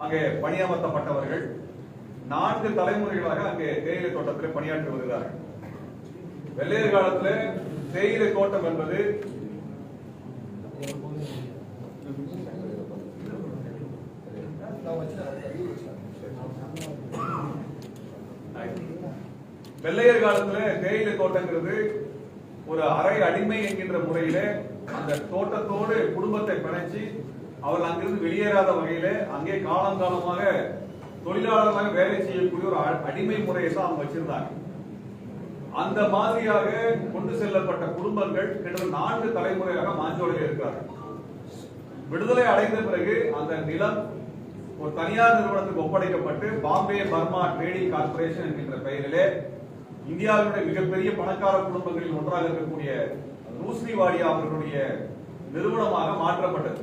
அங்கே பணியமர்த்தப்பட்டவர்கள் 4 தலைமுறைகளாக அங்கே தேயிலை தோட்டத்தில் பணியாற்றி வருகிறார்கள். வெள்ளையர் காலத்தில் தேயிலை தோட்டம் என்பது வெள்ளையர் காலத்தில் தேயிலை தோட்டங்கிறது ஒரு அரை அடிமை என்கின்ற முறையில அந்த தோட்டத்தோடு குடும்பத்தை பிணைச்சு அவர்கள் அங்கிருந்து வெளியேறாத வகையில அங்கே காலங்காலமாக தொழிலாளர்களாக வேலை செய்யக்கூடிய ஒரு அடிமை முறையை தான் அவங்க வச்சிருந்தாங்க. அந்த மாதிரியாக கொண்டு செல்லப்பட்ட குடும்பங்கள் கிட்டத்தட்ட 4 தலைமுறையாக மாஞ்சோலையில் இருக்கிறார்கள். விடுதலை அடைந்த பிறகு அந்த நிலம் ஒரு தனியார் நிறுவனத்துக்கு ஒப்படைக்கப்பட்டு பாம்பே பர்மா ட்ரேடிங் கார்பரேஷன் என்கின்ற பெயரிலே இந்தியாவினுடைய மிகப்பெரிய பணக்கார குடும்பங்களில் ஒன்றாக இருக்கக்கூடிய ரூஸ்ரி வாடியா அவர்களுடைய நிறுவனமாக மாற்றப்பட்டது.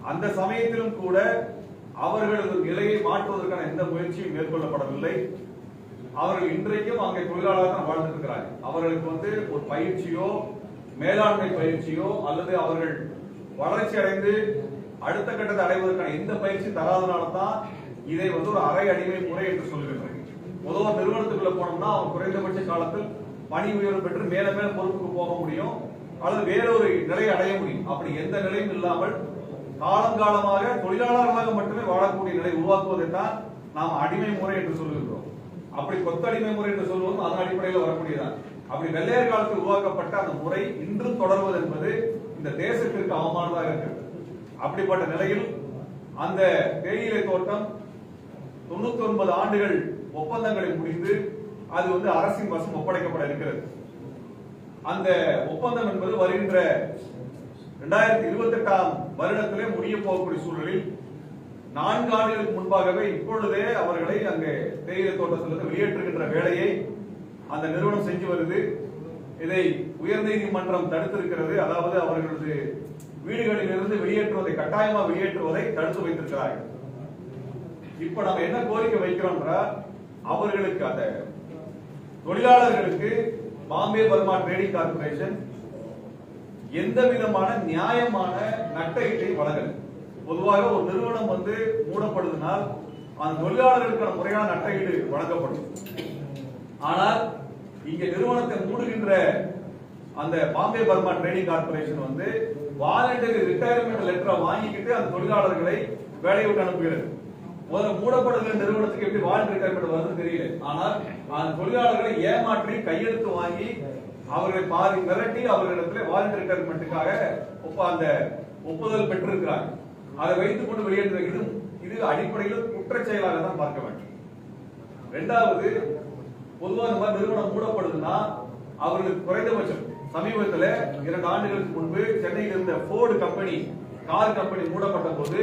அந்த சமயத்திலும் கூட அவர்களது நிலையை மாற்றுவதற்கான எந்த முயற்சியும் மேற்கொள்ளப்படவில்லை. அவர்கள் இன்றைக்கும் அங்கே தொழிலாளர்கள் தான் வாழ்ந்திருக்கிறார்கள். அவர்களுக்கு ஒரு பயிற்சியோ மேலாண்மை பயிற்சியோ அல்லது அவர்கள் வளர்ச்சி அடைந்து அடுத்த கட்டத்தை அடைவதற்கான எந்த பயிற்சி தராதனால தான் இதை ஒரு அரை அடிமை முறை என்று சொல்லுகின்றனர். பொதுவாக நிறுவனத்துக்குள்ள போனோம்னா அவங்க குறைந்தபட்ச காலத்தில் பணி உயர்வு பெற்று மேல மேல பொறுப்புக்கு போக முடியும் அல்லது வேறொரு நிலையை அடைய முடியும். அப்படி எந்த நிலையும் இல்லாமல் காலங்காலமாக தொழிலாளர்களாக மட்டுமே வாழக்கூடிய நிலை உருவாக்குவதை தான் நாம் அடிமை முறை என்று சொல்லுகின்றோம். அப்படி கொத்தடிமை முறை என்று சொல்வதும் அதன் அடிப்படையில் வரக்கூடியதான். அப்படி வெள்ளையர் காலத்தில் உருவாக்கப்பட்ட அந்த முறை இன்றும் தொடர்வது என்பது இந்த தேசத்திற்கு அவமானதாக இருக்கிறது. அப்படிப்பட்ட நிலையில் அந்த தேயிலை தோட்டம் 99 ஆண்டுகள் ஒப்பந்தங்களை முடிந்து அது அரசின் வசம் ஒப்படைக்கப்பட இருக்கிறது. அந்த ஒப்பந்தம் என்பது வருகின்ற 2028ஆம் வருடத்திலே முடிய போகக்கூடிய சூழலில் 4 ஆண்டுகளுக்கு முன்பாகவே இப்பொழுதே அவர்களை அங்கே தேயிலை தோட்டத்திலிருந்து வெளியேற்றுகின்ற வேலையை அந்த நிறுவனம் செஞ்சு வருது. இதை உயர்நீதிமன்றம் தடுத்திருக்கிறது. அதாவது அவர்களது வீடுகளில் இருந்து வெளியேற்றுவதை கட்டாயமா வெளியேற்றுவதை தடுத்து வைத்திருக்கிறார்கள். இப்ப நம்ம என்ன கோரிக்கை வைக்கிறோம்னா அவர்களுக்கு அந்த தொழிலாளர்களுக்கு பாம்பே பர்மா ட்ரேடிங் கார்பரேஷன் எந்த விதமான நியாயமான நட்டஈட்டை வழங்கல. பொதுவாக ஒரு நிறுவனம் மூடப்படுவதனால் அந்த தொழிலாளர்களுக்கான முறையான நட்டஈடு வழங்கப்படும். ஆனால் இங்க நிறுவனத்தை மூடுகின்ற அந்த Bombay Burma trading corporation voluntary retirement லெட்டரை வாங்கிக்கிட்டு அந்த தொழிலாளர்களை வேலையை விட்டு அனுப்புகிறது. முதல்ல மூடப்படுகிற நிறுவனத்துக்கு எப்படி வாலண்டரி ரிட்டையர்மெண்ட் வருதுன்னு தெரியல. ஆனால் அந்த தொழிலாளர்களை ஏமாற்றி கையெழுத்து வாங்கி அவர்களை பாதி மிரட்டி அவர்களிடத்தில் வாலண்டரி ரிட்டையர்மெண்ட்டுக்காக அந்த ஒப்புதல் பெற்றிருக்கிறாங்க. அதை வைத்துக் கொண்டு வெளியேற்ற இது அடிப்படையில் குற்றச் செயலாக தான் பார்க்க வேண்டும். இரண்டாவது, பொதுவாக இந்த மாதிரி நிறுவனம் மூடப்படுதுன்னா அவர்களுக்கு குறைந்தபட்சம் சமீபத்தில் 2 ஆண்டுகளுக்கு முன்பு சென்னையில் இருந்த போர்டு கம்பெனி கார் கம்பெனி மூடப்பட்ட போது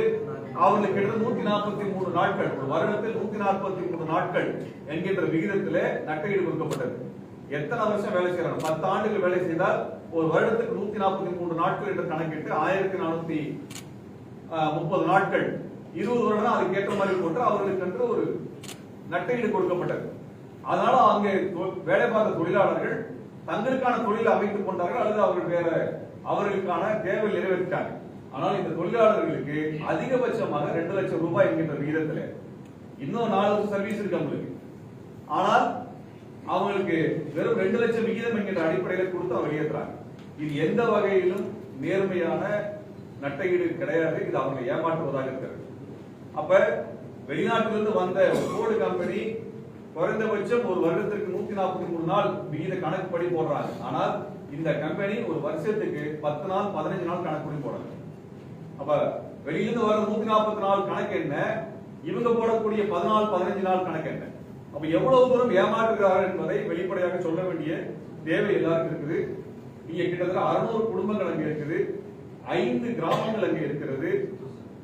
அவர்களுக்கு கிட்டத்தட்ட 143 நாட்கள், ஒரு வருடத்தில் 143 நாட்கள் என்கின்ற விகிதத்தில் நட்டஈடு கொடுக்கப்பட்டது. எத்தனை வருஷம் வேலை செய்யறாங்க? 10 ஆண்டுகள் வேலை செய்தால் ஒரு வருடத்துக்கு 143 நாட்கள் என்று கணக்கிட்டு 1430 நாட்கள் 20 வருடம் அதுக்கு ஏற்ற மாதிரி போட்டு அவர்களுக்கு ஒரு நட்டஈடு கொடுக்கப்பட்டது. அதனால அங்கே வேலை பார்த்த தொழிலாளர்கள் தங்களுக்கான தொழிலை அமைத்துக் கொண்டார்கள் அல்லது அவர்கள் வேற அவர்களுக்கான தேவை நிறைவேற்றாங்க. ஆனால் இந்த தொழிலாளர்களுக்கு அதிகபட்சமாக 2 லட்சம் ரூபாய் என்கின்ற விகிதத்தில் இன்னும் 4 வருஷம் சர்வீஸ் இருக்கு அவங்களுக்கு. ஆனால் அவங்களுக்கு வெறும் 2 லட்சம் விகிதம் என்கின்ற அடிப்படையில் கொடுத்து அவங்க வெளியேற்றாங்க. இது எந்த வகையிலும் நேர்மையான நட்டஈடு கிடையாது. இது அவங்களை ஏமாற்றுவதாக இருக்கிறது. அப்ப வெளிநாட்டிலிருந்து வந்த போர்டு கம்பெனி குறைந்தபட்சம் ஒரு வருடத்திற்கு 143 நாள் விகித கணக்குப்படி போடுறாங்க. ஆனால் இந்த கம்பெனி ஒரு வருஷத்துக்கு 10 நாள் 15 நாள் கணக்குப்படி போடுறாங்க. அப்ப வெளியிலிருந்து வர 144 கணக்கு என்ன, இவங்க போடக்கூடிய 14 15 நாள் கணக்கு என்ன? அப்ப எவ்வளவு தூரம் ஏமாற்றுகிறார்கள் என்பதை வெளிப்படையாக சொல்ல வேண்டிய தேவை எல்லாருக்கும் இருக்குது. இங்க கிட்டத்தட்ட 600 குடும்பங்கள் அங்க இருக்குது, 5 கிராமங்கள் அங்க இருக்கிறது.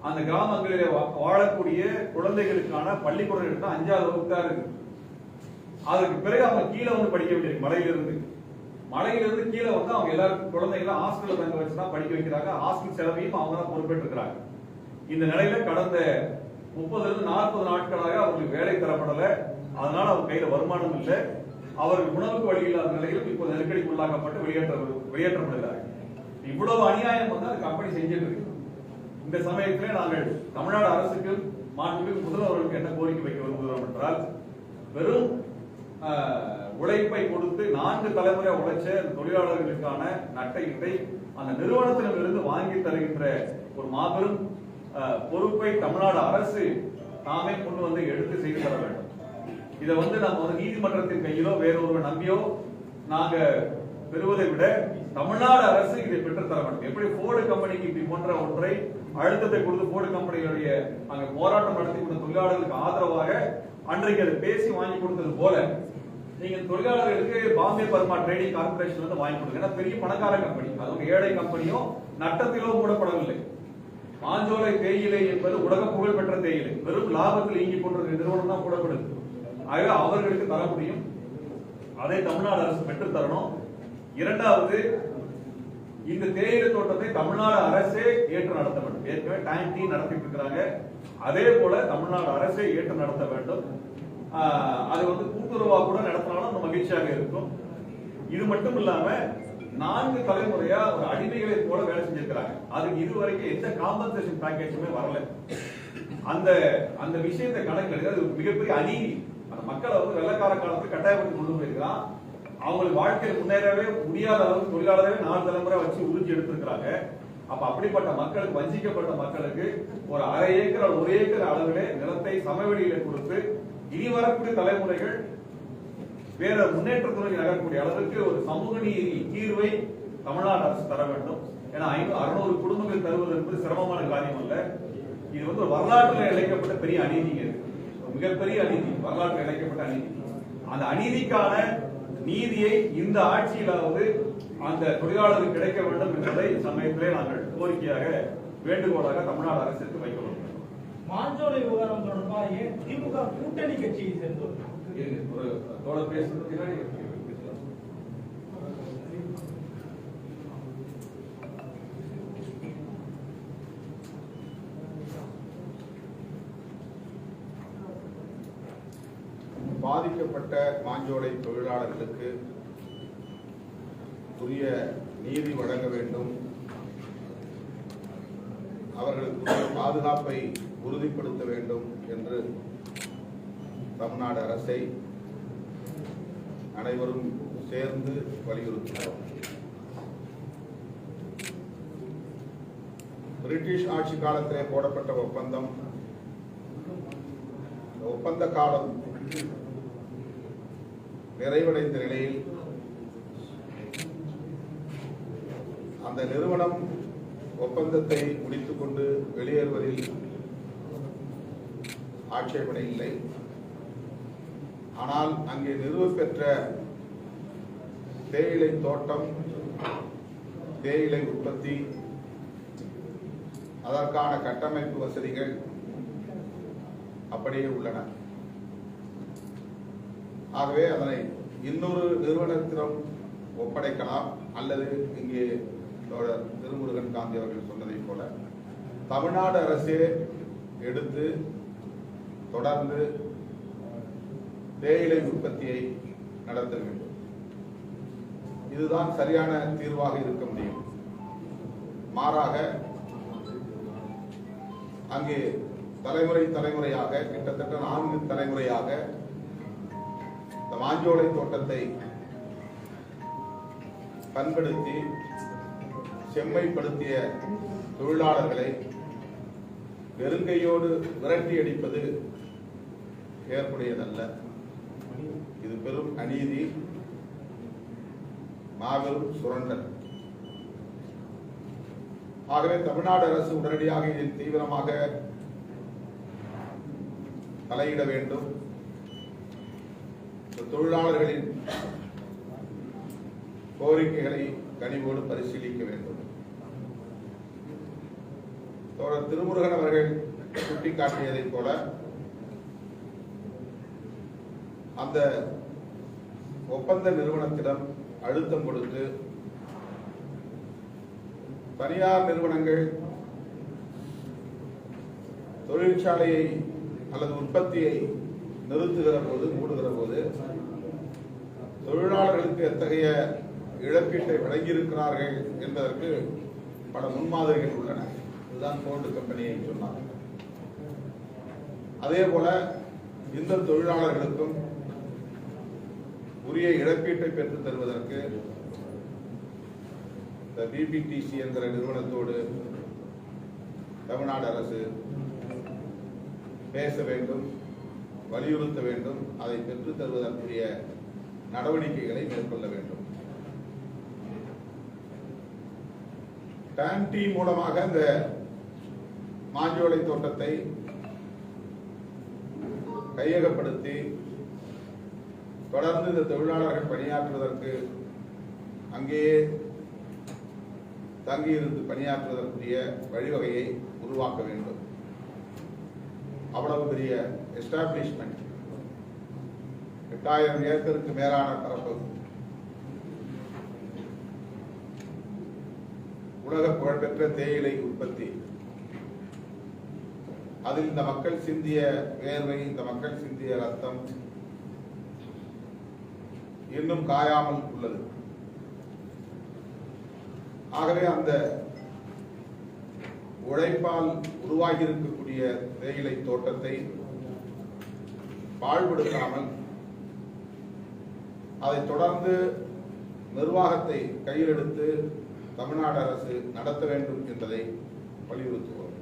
அந்த கிராமங்களிலே வாழக்கூடிய குழந்தைகளுக்கான பள்ளிக்கூடம் 5ஆவது வகுப்பு தான் இருக்கு. அதுக்கு பிறகு அவங்க கீழே படிக்க வேண்டியிருக்கு. மலையிலிருந்து கீழே அவங்க எல்லாரும் குழந்தைகளை ஹாஸ்டல்ல தங்க வச்சுதான் படிக்க வைக்கிறாங்க. ஹாஸ்டல் செலவையும் அவங்க தான் பொறுப்பேற்று இருக்கிறாங்க. இந்த நிலையில கடந்த 30 40 நாட்களாக அவங்களுக்கு வேலை தரப்படல. அதனால அவங்க கையில வருமானம் இல்லை. அவர்கள் உணவுக்கு வழி இல்லாத நிலையில் இப்போது நெருக்கடிக்கு உள்ளாக்கப்பட்டு வெளியேற்றப்படுகிறார்கள். இவ்வளவு அநியாயம் அந்த கம்பெனி செஞ்சிட்டு இருக்கு. இந்த சமயத்திலே நாங்கள் தமிழ்நாடு அரசுக்கு மாண்புமிகு முதல்வர்களுக்கு என்ன கோரிக்கை வைக்க விரும்புகிறோம் என்றால், வெறும் உழைப்பை கொடுத்து 4 தலைமுறை உழைச்ச தொழிலாளர்களுக்கான நட்டை அந்த நிறுவனத்திலிருந்து வாங்கி தருகின்ற ஒரு மாபெரும் பொறுப்பை தமிழ்நாடு அரசு நாமே கொண்டு வந்து எடுத்து செய்து தர வேண்டும். இதை நம்ம நீதிமன்றத்தின் கையிலோ வேறொரு நம்பியோ நாங்க பெறுவதை விட தமிழ்நாடு அரசு இதை பெற்றுத்தர வேண்டும். எப்படி போர்டு கம்பெனிக்கு இப்படி போன்ற ஒன்றை அழுத்தத்தை கொடுத்து போர்டு கம்பெனிகளுடைய அங்க போராட்டம் நடத்தி கொண்ட தொழிலாளர்களுக்கு ஆதரவாக அன்றைக்கு அதை பேசி வாங்கி கொடுத்தது போல நீங்க தொழிலாளர்களுக்கு பாம்பே பர்மா ட்ரேடிங் கார்பரேஷன் வந்து வாங்கி கொடுங்க. ஏன்னா பெரிய பணக்கார கம்பெனி, அது ஏழை கம்பெனியும் நட்டத்திலோ மூடப்படவில்லை. மாஞ்சோலை தேயிலை என்பது உலக புகழ் பெற்ற தேயிலை, வெறும் லாபத்தில் இயங்கிக் கொண்டிருக்கிற நிறுவனம் தான் மூடப்படுது. ஆகவே அவர்களுக்கு தர முடியும், அதை தமிழ்நாடு அரசு பெற்றுத் தரணும். இரண்டாவது, இந்த தேயிலை தோட்டத்தை தமிழ்நாடு அரசே ஏற்று நடத்த வேண்டும். ஏற்கனவே டைம் டீ நடத்திட்டு இருக்கிறாங்க, அதே போல தமிழ்நாடு அரசே ஏற்று நடத்த வேண்டும். அது கூட்டுறவா கூட நடத்தினாலும் மகிழ்ச்சியாக இருக்கும். இது மட்டும் இல்லாம 4 தலைமுறையா ஒரு அடிமைகளை போல வேலை செஞ்சிருக்கிறாங்க. அதுக்கு இதுவரைக்கும் எந்த காம்பன்சேஷன் பேக்கேஜுமே வரல. அந்த விஷயத்தை கணக்கு அது மிகப்பெரிய அநீதி. அந்த மக்களை வெள்ளக்கார காலத்தில் கட்டாயப்படுத்தி கொண்டு போயிருக்கிறான். அவங்களுக்கு வாழ்க்கையில் முன்னேறவே முடியாத அளவுக்கு தொழிலாளரவே 4 தலைமுறை வச்சு உறுதி எடுத்திருக்கிறாங்க. அப்ப அப்படிப்பட்ட மக்களுக்கு, வஞ்சிக்கப்பட்ட மக்களுக்கு ஒரு அரை ஏக்கர் 1 ஏக்கர் அளவிலே நிலத்தை சமவெளியில கொடுத்து இனி வரக்கூடிய தலைமுறைகள் வேற முன்னேற்றத்துறை நகரக்கூடிய அளவுக்கு ஒரு சமூக நீதி தீர்வை தமிழ்நாடு அரசு தர வேண்டும். ஏன்னா 600 குடும்பங்கள் தருவது என்பது சிரமமான காரியம் அல்ல. இது ஒரு வரலாற்றில் இழைக்கப்பட்ட பெரிய அநீதிங்க, மிகப்பெரிய அநீதி, வரலாற்றில் இழைக்கப்பட்ட அநீதி. அந்த அநீதிக்கான நீதியை இந்த ஆட்சியிலாவது அந்த தொழிலாளருக்கு கிடைக்க வேண்டும் என்பதை சமயத்திலே நாங்கள் கோரிக்கையாக, வேண்டுகோளாக தமிழ்நாடு அரசுக்கு வைக்க வேண்டும். மாஞ்சோலை விவகாரம் தொடர்பாக திமுக கூட்டணி கட்சியை சேர்ந்தோம் ஒரு தோழர் பேசுறது பாதிக்கப்பட்ட மாஞ்சோலை தொழிலாளர்களுக்கு உரிய நீதி வழங்க வேண்டும், அவர்களுக்கு பாதுகாப்பை உறுதிப்படுத்த வேண்டும் என்று தமிழ்நாடு அரசை அனைவரும் சேர்ந்து வலியுறுத்தினோம். பிரிட்டிஷ் ஆட்சி காலத்திலே போடப்பட்ட ஒப்பந்த காலம் நிறைவடைந்த நிலையில் அந்த நிறுவனம் ஒப்பந்தத்தை முடித்துக் கொண்டு வெளியேறுவதில் ஆட்சேபனை இல்லை. ஆனால் அங்கே நிறுவப்பெற்ற தேயிலை தோட்டம், தேயிலை உற்பத்தி, அதற்கான கட்டமைப்பு வசதிகள் அப்படியே உள்ளன. ஆகவே அதனை இன்னொரு நிறுவனத்திடம் ஒப்படைக்கலாம், அல்லது இங்கே திருமுருகன் காந்தி அவர்கள் சொன்னதை போல தமிழ்நாடு அரசே எடுத்து தொடர்ந்து தேயிலை உற்பத்தியை நடத்த வேண்டும். இதுதான் சரியான தீர்வாக இருக்க முடியும். மாறாக அங்கே தலைமுறையாக கிட்டத்தட்ட 4 தலைமுறையாக இந்த மாஞ்சோலை தோட்டத்தை பண்படுத்தி செம்மைப்படுத்திய தொழிலாளர்களை வெறுங்கையோடு விரட்டி அடிப்பது ஏற்புடையதல்ல. இது பெரும் அநீதி, மாபெரும் சுரண்டல். ஆகவே தமிழ்நாடு அரசு உடனடியாக இதில் தீவிரமாக தலையிட வேண்டும். தொழிலாளர்களின் கோரிக்கைகளை கனிவோடு பரிசீலிக்க வேண்டும். தோழர் திருமுருகன் அவர்கள் சுட்டிக்காட்டியதைப் போல அந்த ஒப்பந்த நிறுவனத்திடம் அழுத்தம் கொடுத்து தனியார் நிறுவனங்கள் தொழிற்சாலையை அல்லது உற்பத்தியை நிறுத்துகிற போது, மூடுகிற போது தொழிலாளர்களுக்கு எத்தகைய இழப்பீட்டை வழங்கியிருக்கிறார்கள் என்பதற்கு பல முன்மாதிரிகள் உள்ளன. இதுதான் போர்டு கம்பெனியை சொன்னார். அதே போல இந்த தொழிலாளர்களுக்கும் உரிய இழப்பீட்டை பெற்றுத் தருவதற்கு இந்த பிபிடிசி என்கிற நிறுவனத்தோடு தமிழ்நாடு அரசு பேச வேண்டும், வலியுறுத்த வேண்டும், அதை பெற்றுத் தருவதற்குரிய நடவடிக்கைகளை மேற்கொள்ள வேண்டும். டான்டி மூலமாக இந்த மாஞ்சோலை தோட்டத்தை கையகப்படுத்தி தொடர்ந்து இந்த தொழிலாளர்கள் பணியாற்றுவதற்கு அங்கேயே தங்கியிருந்து பணியாற்றுவதற்குரிய வழிவகையை உருவாக்க வேண்டும். அவ்வளவு பெரிய எஸ்டாப்ளிஷ்மெண்ட், 8000 ஏக்கருக்கு மேலான பரப்பு, உலக புகழ்பெற்ற தேயிலை உற்பத்தி, அதில் இந்த மக்கள் சிந்திய வேர்வை, இந்த மக்கள் சிந்திய ரத்தம் இன்னும் காயாமல் உள்ளது. ஆகவே அந்த உழைப்பால் உருவாகி இருக்கக்கூடிய தேயிலை தோட்டத்தை பாழ்படுத்தாமல் அதை தொடர்ந்து நிர்வாகத்தை கையில் எடுத்து தமிழ்நாடு அரசு நடத்த வேண்டும் என்பதை வலியுறுத்துவோம்.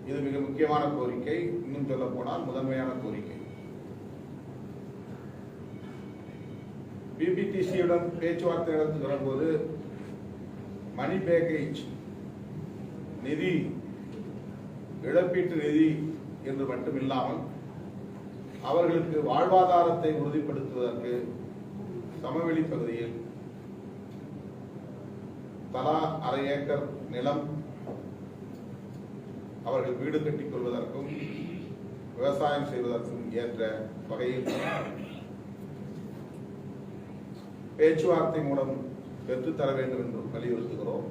இது மிக முக்கியமான கோரிக்கை, இன்னும் சொல்ல போனால் முதன்மையான கோரிக்கை. பிபிடிசியுடன் பேச்சுவார்த்தை நடத்துகிற போது மணி பேக்கேஜ் நிதி, இழப்பீட்டு நிதி என்று மட்டுமில்லாமல் அவர்களுக்கு வாழ்வாதாரத்தை உறுதிப்படுத்துவதற்கு சமவெளி பகுதியில் தலா 1/2 ஏக்கர் நிலம் அவர்கள் வீடு கட்டிக் கொள்வதற்கும் விவசாயம் செய்வதற்கும் ஏற்ற வகையில் பேச்சுவார்த்தை மூலம் பெற்றுத்தர வேண்டும் என்று வலியுறுத்துகிறோம்.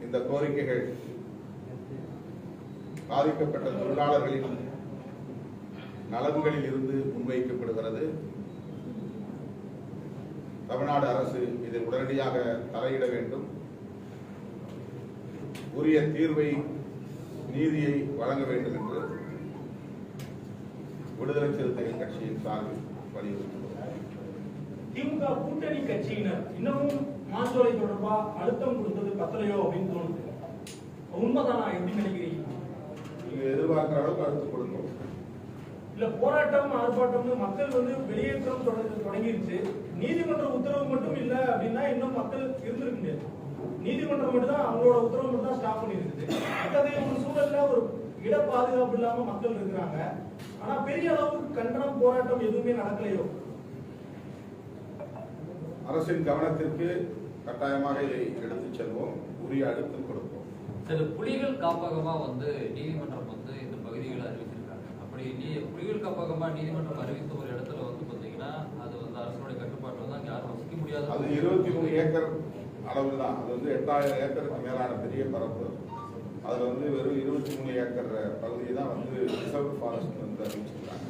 இந்த கோரிக்கைகள் பாதிக்கப்பட்ட தொழிலாளர்களின் நலன்களில் இருந்து முன்வைக்கப்படுகிறது. தமிழ்நாடு அரசு இதில் உடனடியாக தலையிட வேண்டும், உரிய தீர்வை, நீதியை வழங்க வேண்டும் என்று விடுதலை சிறுத்தைகள் கட்சியின் சார்பில் வலியுறுத்துகிறோம். திமுக கூட்டணி கட்சியினர் இன்னமும் மாஞ்சோலை தொடர்பா அழுத்தம் கொடுத்தது பத்தலையோ அப்படின்னு தோணுது. உண்மைதானா? எப்படி நினைக்கிறீங்க? நீங்க எதிர்பார்க்கிற அளவுக்கு அழுத்தம் கொடுக்கும். இல்ல போராட்டம் ஆர்ப்பாட்டம்னு மக்கள் வெளியேற்றம் தொடங்கிருச்சு. நீதிமன்ற உத்தரவு மட்டும் இல்ல அப்படின்னா இன்னும் மக்கள் இருந்திருக்க முடியாது. நீதிமன்றம் மட்டும் தான் அவங்களோட உத்தரவு மட்டும் தான் ஸ்டாப் பண்ணிருக்குது. அத்தகைய ஒரு சூழல்ல ஒரு இட பாதுகாப்பு இல்லாம மக்கள் இருக்கிறாங்க. ஆனா பெரிய அளவுக்கு கண்டனம், போராட்டம் எதுவுமே நடக்கலையோ? அரசின் கவனத்திற்கு கட்டாயமாக இதை எடுத்துச் செல்வோம், உரிய அழுத்தம் கொடுப்போம். சில புலிகள் காப்பகமா நீதிமன்றம் இந்த பகுதிகளை அறிவிச்சிருக்காங்க. அப்படி புலிகள் காப்பகமா நீதிமன்றம் அறிவித்த ஒரு இடத்துல பாத்தீங்கன்னா அது அரசுடைய கட்டுப்பாட்டில் தான் யாரும் வசிக்க முடியாது. அது 23 ஏக்கர் அளவு தான். அது 8000 ஏக்கருக்கு மேலான பெரிய பரப்பு. அதுல வெறும் 23 ஏக்கர் பகுதியை தான் ரிசர்வ் ஃபாரஸ்ட் அறிவிச்சிருக்காங்க.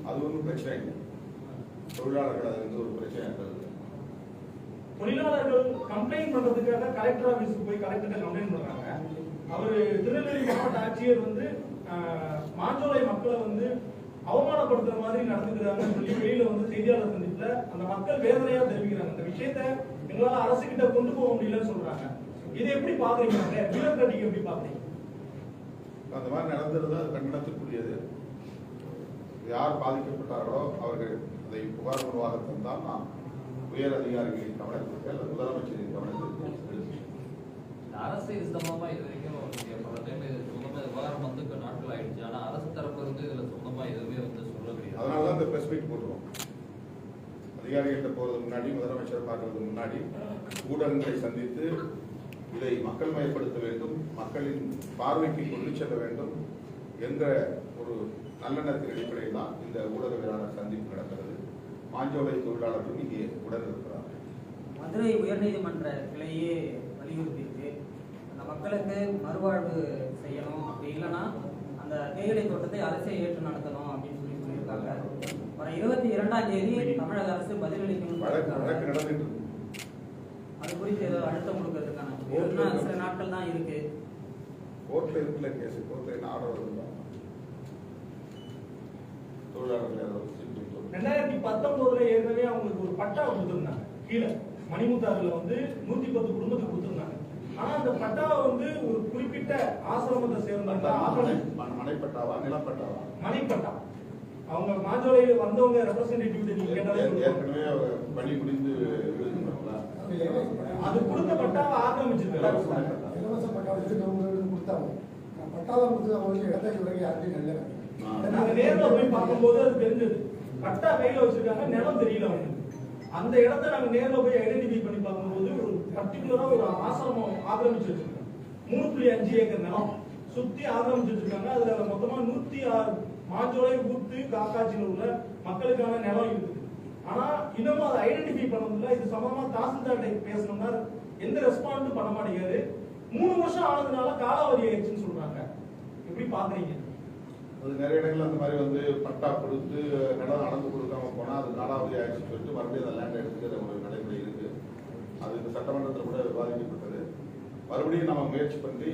அது ஒன்றும் பிரச்சனை இல்லை. தொழிலாளர்கள் அது ஒரு பிரச்சனை இருந்தது. தொழிலாளர்கள் கம்ப்ளைண்ட் பண்றதுக்காக கலெக்டர் ஆபீஸ்க்கு போய் கலெக்டர் கம்ப்ளைண்ட் பண்றாங்க. அவரு திருநெல்வேலி மாவட்ட ஆட்சியர் மாஞ்சோலை மக்களை அவமானப்படுத்துற மாதிரி நடந்துக்கிறாங்கன்னு சொல்லி வெளியில செய்தியாளர் சந்திப்புல அந்த மக்கள் வேதனையா தெரிவிக்கிறாங்க. இந்த விஷயத்தை எங்களால அரசு கிட்ட கொண்டு போக முடியலன்னு சொல்றாங்க. இதை எப்படி பாக்குறீங்க? வீரக்கட்டிக்கு எப்படி பாக்குறீங்க? அந்த மாதிரி நடந்தது அது கண்டனத்துக்குரியது. யார் பாதிக்கப்பட்டார்களோ அவர்கள் அதை புகார் நிர்வாகத்தில் தான் நாம் உயர் அதிகாரிகளின் கவனத்திற்கு அல்லது முதலமைச்சரின் கவனத்திற்கு எடுத்து அரசு இது சம்பந்தமா இது வரைக்கும் பல டைம் சொந்தமா விவகாரம் நாட்கள் ஆயிடுச்சு. ஆனா அரசு தரப்பு இதுல சொந்தமா எதுவுமே சொல்ல முடியாது. அதனாலதான் இந்த பிரஸ் மீட் போடுறோம். அதிகாரிகிட்ட போறதுக்கு முன்னாடி, முதலமைச்சர் பார்க்கறதுக்கு முன்னாடி ஊடகங்களை சந்தித்து இதை மக்கள் மயப்படுத்த வேண்டும், மக்களின் பார்வைக்கு கொண்டு செல்ல வேண்டும் என்ற ஒரு நல்லெண்ணத்தின் அடிப்படையில் தான் இந்த ஊடகவியலாளர் சந்திப்பு நடக்கிறது. மாஞ்சோலை தொழிலாளர்கள் இங்கே உடன் இருக்கிறார்கள். மதுரை உயர்நீதிமன்ற கிளையே வலியுறுத்தியிருக்கு, அந்த மக்களுக்கு மறுவாழ்வு செய்யணும், அப்படி இல்லைன்னா அந்த தேயிலை தோட்டத்தை அரசே ஏற்று நடத்தணும் அப்படின்னு சொல்லியிருக்காங்க. வர 22ஆம் தேதி தமிழக அரசு பதிலளிக்கணும். வழக்கு நடந்துட்டு இருக்கு. அது குறித்து ஏதோ அழுத்தம் கொடுக்கறதுக்கான இன்னும் சில நாட்கள் தான் இருக்கு. கோர்ட்ல இருக்குல்ல கேஸ், கோர்ட்ல என்ன ஆர்டர் வருதுங்களா? தொழிலாளர்கள் யாராவது 2019 ஏற்கனவே அவங்களுக்கு ஒரு பட்டா கொடுத்திருந்தாங்க. கீழே மணிமுத்தாறுல வந்து 110 குடும்பத்துக்கு கொடுத்திருந்தாங்க. ஆனா அந்த பட்டாவை வந்து ஒரு குறிப்பிட்ட ஆசிரமத்தை சேர்ந்தவங்க மனைப்பட்டாவா நிலப்பட்டாவா? மனைப்பட்டா. அவங்க மாஞ்சோலையில வந்தவங்க ரெப்ரசன்டேட்டிவ் நீங்க கேட்டாலும் ஏற்கனவே பணி முடிந்து அது கொடுத்த பட்டாவை ஆக்கிரமிச்சிருக்காங்க. இலவச பட்டா வச்சு கொடுத்தாங்க. பட்டாவை கொடுத்து அவங்களுக்கு இடத்தை விலகி யாருக்கும் நல்ல நாங்க நேர்ல போய் பார்க்கும்போது அது தெரிஞ்சது. பட்டா கையில வச்சிருக்காங்க, நிலம் தெரியல அவங்களுக்கு. அந்த இடத்தை நாங்க நேர்ல போய் ஐடென்டிஃபை பண்ணி பார்க்கும்போது ஒரு பர்டிகுலரா ஒரு ஆசிரமம் ஆக்கிரமிச்சு வச்சிருக்காங்க. 3.5 ஏக்கர் நிலம் சுத்தி ஆக்கிரமிச்சு வச்சிருக்காங்க. அதுல மொத்தமா 106 மாஞ்சோலை ஊத்து காக்காட்சியில் உள்ள மக்களுக்கான நிலம் இருக்குது. ஆனா இன்னமும் அதை ஐடென்டிஃபை பண்ண முடியல. இது சம்பந்தமா தாசில்தார்கிட்ட பேசணும்னா எந்த ரெஸ்பாண்டும் பண்ண மாட்டேங்கிறாரு. 3 வருஷம் ஆனதுனால காலாவதி ஆயிடுச்சுன்னு சொல்றாங்க. எப்படி பாக்குறீங்க? அது நிறைய இடங்கள்ல அந்த மாதிரி வந்து பட்டா கொடுத்து நிலம் அளந்து கொடுக்காம போனா அது காலாவதி ஆயிடுச்சுன்னு சொல்லிட்டு மறுபடியும் அந்த லேண்ட் எடுத்துக்கிற ஒரு நடைமுறை இருக்கு. அது இந்த சட்டமன்றத்தில் கூட விவாதிக்கப்பட்டது. மறுபடியும் நம்ம முயற்சி பண்ணி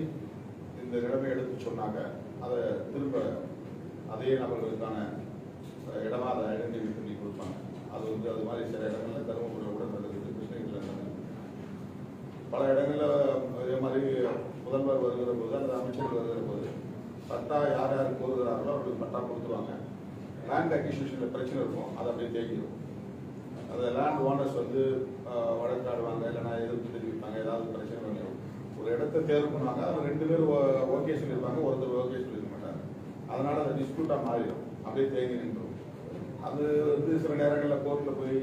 இந்த நிலைமை எடுத்து சொன்னாங்க அதை திரும்ப அதே நபர்களுக்கான இடமா அதை ஐடென்டிஃபை பண்ணி கொடுப்பாங்க. அது வந்து அது மாதிரி சில இடங்கள்ல தருமபுரியில் கூட நடக்குது, கிருஷ்ணகிரியில் நடக்குது. பல இடங்கள்ல அதே மாதிரி முதல்வர் வருகிற போது அல்லது அமைச்சர் வருகிற போது பட்டா யார் யார் கோருகிறார்களோ அவர்களுக்கு பட்டா கொடுத்துருவாங்க. லேண்ட் அக்விசிஷன்ல பிரச்சனை இருக்கும், அதை அப்படியே தேக்கிடும். அந்த லேண்ட் ஓனர்ஸ் வந்து வழக்காடுவாங்க, இல்லைன்னா எதிர்ப்பு தெரிவிப்பாங்க, ஏதாவது பிரச்சனை வரும். ஒரு இடத்த தேர்வு பண்ணுவாங்க, அதில் 2 பேர் ஓகே சொல்லியிருப்பாங்க, ஒருத்தர் ஓகே சொல்லியிருக்க மாட்டாங்க. அதனால அது டிஸ்பியூட்டாக மாறிடும், அப்படியே தேங்கி நின்றுடும். அது வந்து சில நேரங்களில் கோர்ட்டில் போய்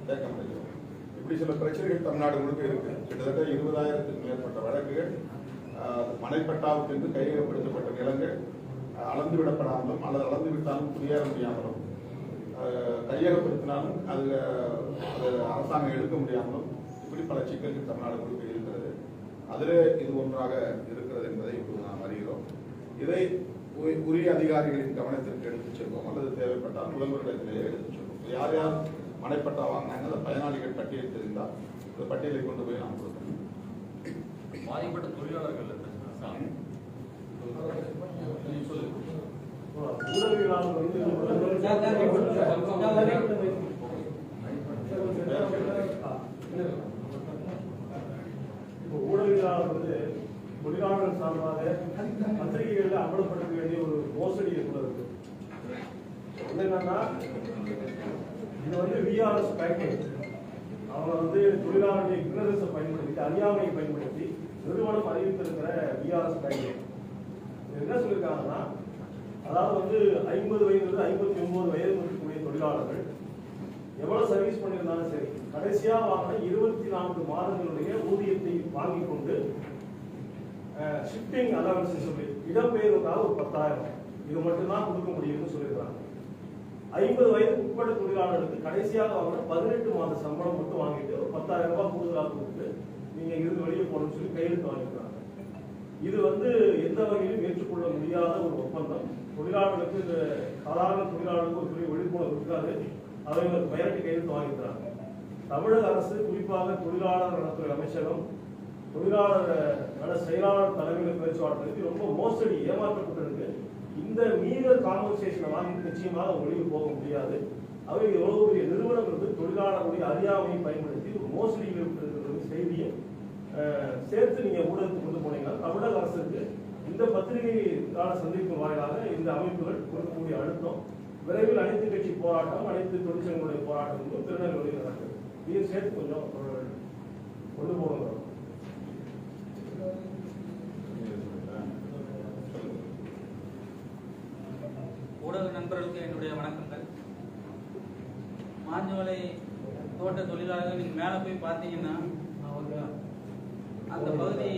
தேக்க முடியும். இப்படி சில பிரச்சனைகள் தமிழ்நாடு முழுக்க இருக்கு. கிட்டத்தட்ட 20,000க்கும் மேற்பட்ட வழக்குகள் மனைப்பட்டாவுக்கு என்று கையகப்படுத்தப்பட்ட நிலங்கள் அளந்து விடப்படாமலும் அல்லது அளந்து விட்டாலும் குடியேற முடியாமலும் கையகப்படுத்தினாலும் அது அரசாங்கம் எடுக்க முடியாமலும் இப்படி பல சிக்கல்கள் தமிழ்நாடு முழுக்க இருக்கிறது. அதிலே இது ஒன்றாக இருக்கிறது என்பதை இப்போது நாம் அறிகிறோம். இதை உரிய அதிகாரிகளின் கவனத்திற்கு எடுத்துச் செல்வோம் அல்லது தேவைப்பட்டால் முதல்வர்களிடத்திலேயே எடுத்துச் செல்வோம். யார் யார் மனைப்பட்டா வாங்கினாங்க அந்த பயனாளிகள் பட்டியல் தெரிந்தால் இந்த பட்டியலை கொண்டு போய் நாம் கொடுக்கணும். பாதிப்பட்ட தொழிலாளர்கள் ஊடகவியலாளர் வந்து இப்போ ஊடகவியலாளர் வந்து தொழிலாளர்கள் சார்பாக பத்திரிகைகளில் அமலப்படுத்த வேண்டிய ஒரு மோசடி கூட இருக்கு. என்னன்னா இது வந்து விஆர்எஸ் பேக்கேஜ். அவங்க வந்து தொழிலாளர்களை இக்னரன்ஸை பயன்படுத்தி அறியாமையை பயன்படுத்தி நிறுவனம் அறிவித்திருக்கிற விஆர்எஸ் பேக்கேஜ் என்ன சொல்லியிருக்காங்கன்னா, அதாவது வந்து 50 வயதிலிருந்து 59 வயது இருக்கக்கூடிய தொழிலாளர்கள் எவ்வளவு சர்வீஸ் பண்ணியிருந்தாலும் சரி கடைசியா வாங்கின 24 மாதங்களுடைய ஊதியத்தை வாங்கி கொண்டு ஷிஃப்டிங் அலவன்ஸ் சொல்லி இடம்பெயர்வுக்காக ஒரு 10,000 இது மட்டும்தான் கொடுக்க முடியும்னு சொல்லியிருக்காங்க. 50 வயதுக்கு உட்பட்ட தொழிலாளர்களுக்கு கடைசியாக வாங்கின 18 மாத சம்பளம் மட்டும் வாங்கிட்டு ஒரு 10,000 ரூபாய் கூடுதலாக கொடுத்து நீங்க இருந்து வெளியே போகணும்னு சொல்லி கையெழுத்து வாங்கிக்கிறாங்க. இது வந்து எந்த வகையிலும் ஏற்றுக்கொள்ள முடியாத ஒரு ஒப்பந்தம். தொழிலாளர்களுக்கு இந்த சாதாரண தொழிலாளர்களுக்கு ஒரு பெரிய விழிப்புணர்வு இருக்காது. அவங்க பெயரட்டி கையெழுத்து வாங்கிக்கிறாங்க. தமிழக அரசு குறிப்பாக தொழிலாளர் நலத்துறை அமைச்சகம் தொழிலாளர் நல செயலாளர் தலைமையில் பேச்சுவார்த்தைக்கு ரொம்ப மோசடி ஏமாற்றப்பட்டிருக்கு. இந்த மீறல் காம்பன்சேஷனை வாங்கிட்டு நிச்சயமாக ஒளிவு போக முடியாது. அவை எவ்வளவு பெரிய நிறுவனம் இருந்து தொழிலாளர்களுடைய அறியாமையை பயன்படுத்தி ஒரு மோசடியில் இருக்கிற செய்தியை சேர்த்து நீங்க ஊடகத்துக்கு கொண்டு போனீங்கன்னா தமிழக அரசுக்கு இந்த பத்திரிகைக்கான சந்திப்பு வாயிலாக இந்த அமைப்புகள் கொடுக்கக்கூடிய அழுத்தம் விரைவில் அனைத்து கட்சி போராட்டம் அனைத்து தொழிற்சங்களுடைய போராட்டம் திருநெல்வேலியில் நடக்குது. இதையும் சேர்த்து கொஞ்சம் கொண்டு போகணும். ஊடக நண்பர்களுக்கு என்னுடைய வணக்கங்கள். மாஞ்சோலை தோட்ட தொழிலாளர்கள் நீங்க மேல போய் பார்த்தீங்கன்னா அந்த பகுதி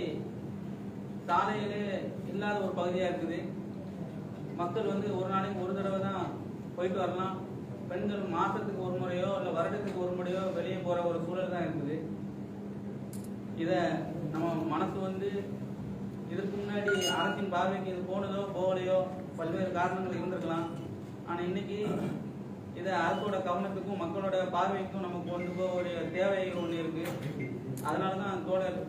சாலையிலே இல்லாத ஒரு பகுதியா இருக்குது. மக்கள் வந்து ஒரு நாளைக்கு ஒரு தடவை தான் போயிட்டு வரலாம். பெண்கள் மாசத்துக்கு ஒரு முறையோ இல்லை வருடத்துக்கு ஒரு முறையோ வெளியே போற ஒரு சூழல் தான் இருக்குது. இத நம்ம மனசு வந்து இதுக்கு முன்னாடி அரசின் பார்வைக்கு இது போனதோ போகலையோ பல்வேறு காரணங்கள் இருந்திருக்கலாம். ஆனா இன்னைக்கு இதை அரசோட கவனத்துக்கும் மக்களோட பார்வைக்கும் நமக்கு கொண்டு போக ஒரு தேவை ஒன்று இருக்கு. அதனாலதான் தோழர்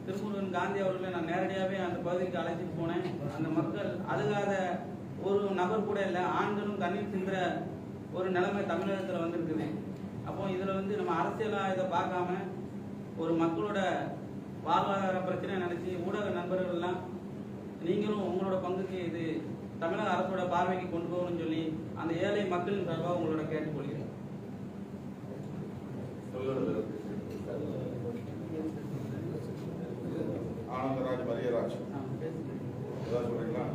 திருமுருகன் காந்தி அவர்களை நான் நேரடியாகவே அந்த பகுதிக்கு அழைச்சிட்டு போனேன். அந்த மக்கள் அழுகாத ஒரு நபர் கூட இல்லை. ஆண்களும் கண்ணீர் சிந்துற ஒரு நிலைமை தமிழகத்தில் வந்திருக்குது. அப்போ இதில் வந்து நம்ம அரசியலாக இதை பார்க்காம ஒரு மக்களோட வாழ்வாதார பிரச்சனை நினைச்சு ஊடக நண்பர்கள் எல்லாம் நீங்களும் உங்களோட பங்குக்கு இது தமிழக அரசோட பார்வைக்கு கொண்டு போகணும்னு சொல்லி அந்த ஏழை மக்களின் சார்பாக உங்களோட கேட்டுக்கொள்கிறேன். ஆனந்தராஜ் மரியராஜ் ஏதாவது சொல்றீங்களா?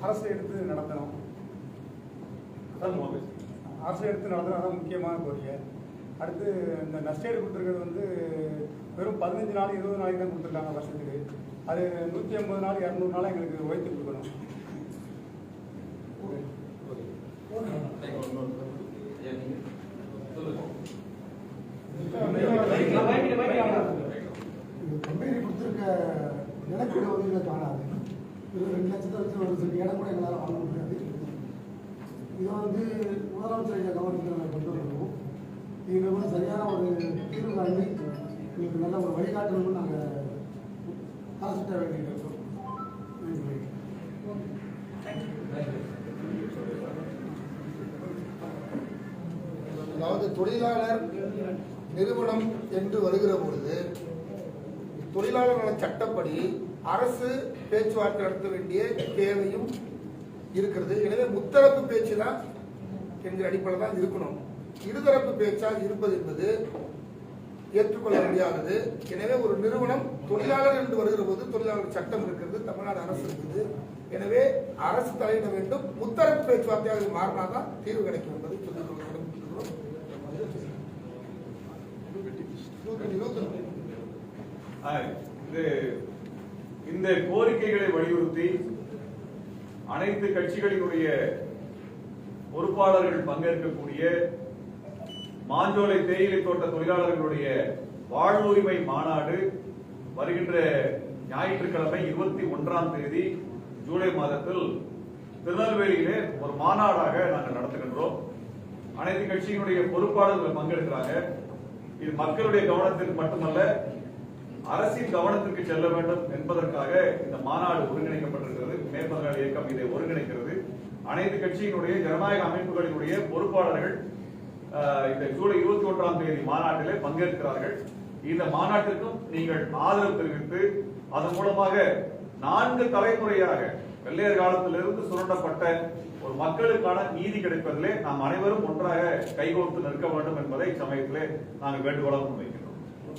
அரசு எடுத்து நடத்தணும். அரசு எடுத்து நடத்தணும், அதான் முக்கியமான கோரிக்கை. அடுத்து இந்த நஷ்டஈடு கொடுத்துருக்கிறது வந்து வெறும் 15 நாள் 20 நாளைக்கு தான் கொடுத்துருக்காங்க வருஷத்துக்கு. அது 150 நாள் 200 நாள் எங்களுக்கு உயர்த்தி கொடுக்கணும். கம்பெனி கொடுத்துருக்க நிலக்கீடு வந்து காணாது. இது 2 லட்சத்தை வச்சு ஒரு சில இடம் கூட எங்களால் வாங்க முடியாது. இதை வந்து முதலமைச்சர் கவனத்தில் நாங்கள் கொண்டு வரணும். இதில் வந்து சரியான ஒரு தீர்வு காண்டி எங்களுக்கு நல்ல ஒரு வழிகாட்டணும்னு நாங்கள் அரசிட்ட வேண்டியிருக்கோம். அதாவது தொழிலாளர் நிறுவனம் என்று வருகிற பொழுது தொழிலாளர் நல சட்டப்படி அரசு பேச்சுவார்த்தை நடத்த வேண்டிய தேவையும் இருக்கிறது. எனவே முத்தரப்பு பேச்சு தான் என்கிற அடிப்படையில் தான் இருக்கணும். இருதரப்பு பேச்சால் இருப்பது என்பது ஏற்றுக்கொள்ள முடியாதது. எனவே ஒரு நிறுவனம் தொழிலாளர் என்று வருகிற போது தொழிலாளர் சட்டம் இருக்கிறது, தமிழ்நாடு அரசு இருக்குது. எனவே அரசு தலையிட வேண்டும். முத்தரப்பு பேச்சுவார்த்தையாக மாறினாதான் தீர்வு கிடைக்கும் என்பதை சொல்லிக் கொள்ள வேண்டும். இந்த கோரிக்கைகளை வலியுறுத்தி அனைத்து கட்சிகளினுடைய பொறுப்பாளர்கள் பங்கேற்கக்கூடிய மாஞ்சோலை தேயிலை தோட்ட தொழிலாளர்களுடைய வாழ்வுரிமை மாநாடு வருகின்ற ஞாயிற்றுக்கிழமை 21ஆம் தேதி ஜூலை மாதத்தில் திருநெல்வேலியிலே ஒரு மாநாடாக நாங்கள் நடத்துகின்றோம். அனைத்து கட்சியினுடைய பொறுப்பாளர்கள் பங்கெடுக்கிறாங்க. இது மக்களுடைய கவனத்திற்கு மட்டுமல்ல, அரசின் கவனத்திற்கு செல்ல வேண்டும் என்பதற்காக இந்த மாநாடு ஒருங்கிணைக்கப்பட்டிருக்கிறது. மேற்பங்காளி இயக்கம் இதை ஒருங்கிணைக்கிறது. அனைத்து கட்சியினுடைய ஜனநாயக அமைப்புகளினுடைய பொறுப்பாளர்கள் இந்த ஜூலை 21ஆம் தேதி மாநாட்டிலே பங்கேற்கிறார்கள். இந்த மாநாட்டிற்கும் நீங்கள் ஆதரவு தெரிவித்து அதன் மூலமாக 4 தலைமுறையாக வெள்ளையர் காலத்திலிருந்து சுரண்டப்பட்ட ஒரு மக்களுக்கான நீதி கிடைப்பதிலே நாம் அனைவரும் ஒன்றாக கைகோர்த்து நிற்க வேண்டும் என்பதை சமயத்திலே நாங்கள் வேண்டுகோளாக முன்வைக்கிறோம்.